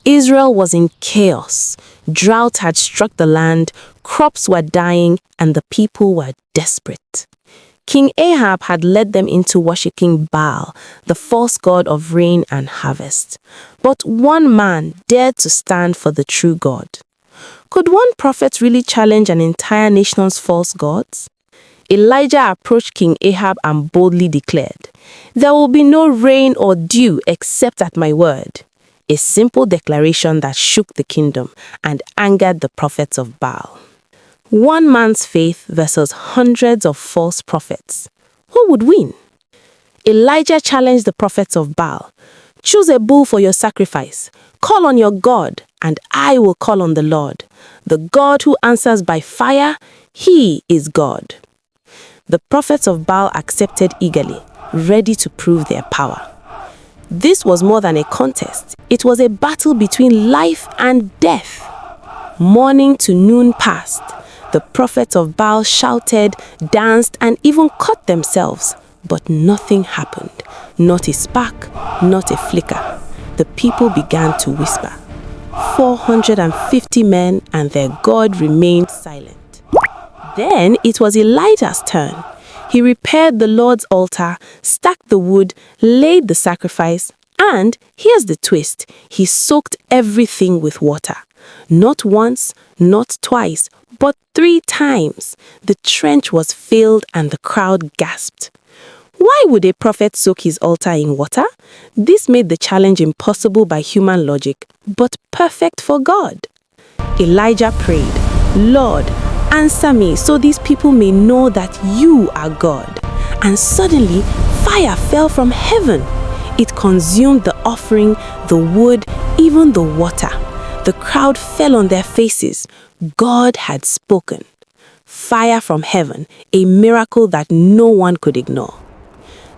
Israel was in chaos. Drought had struck the land, crops were dying, and the people were desperate. King Ahab had led them into worshipping Baal, the false god of rain and harvest. But one man dared to stand for the true God. Could one prophet really challenge an entire nation's false gods? Elijah approached King Ahab and boldly declared, "There will be no rain or dew except at my word." A simple declaration that shook the kingdom and angered the prophets of Baal. One man's faith versus hundreds of false prophets. Who would win? Elijah challenged the prophets of Baal. "Choose a bull for your sacrifice. Call on your God, and I will call on the Lord. The God who answers by fire, he is God." The prophets of Baal accepted eagerly, ready to prove their power. This was more than a contest. It was a battle between life and death. Morning to noon passed. The prophets of Baal shouted, danced, and even cut themselves. But nothing happened. Not a spark, not a flicker. The people began to whisper. 450 men and their God remained silent. Then it was Elijah's turn. He repaired the Lord's altar, stacked the wood, laid the sacrifice, and, here's the twist, he soaked everything with water. Not once, not twice, but 3 times. The trench was filled and the crowd gasped. Why would a prophet soak his altar in water? This made the challenge impossible by human logic, but perfect for God. Elijah prayed, "Lord, answer me so these people may know that you are God." And suddenly, fire fell from heaven. It consumed the offering, the wood, even the water. The crowd fell on their faces. God had spoken. Fire from heaven, a miracle that no one could ignore.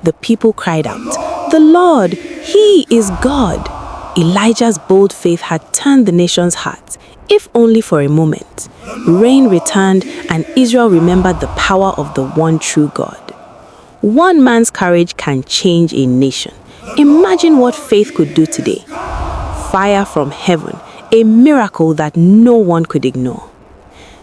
The people cried out, "The Lord, He is God." Elijah's bold faith had turned the nation's hearts, if only for a moment. Rain returned, and Israel remembered the power of the one true God. One man's courage can change a nation. Imagine what faith could do today. Fire from heaven, a miracle that no one could ignore.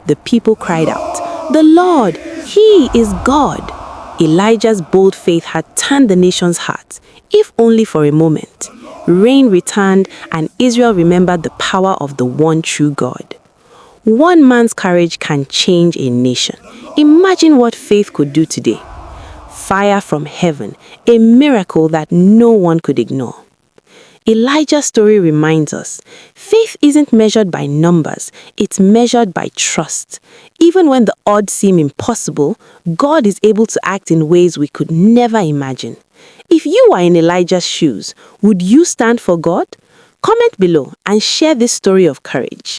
The people cried out, "The Lord, He is God." Elijah's bold faith had turned the nation's hearts, if only for a moment. Rain returned, and Israel remembered the power of the one true God. One man's courage can change a nation. Imagine what faith could do today. Fire from heaven, a miracle that no one could ignore. Elijah's story reminds us, faith isn't measured by numbers, it's measured by trust. Even when the odds seem impossible, God is able to act in ways we could never imagine. If you are in Elijah's shoes, would you stand for God? Comment below and share this story of courage.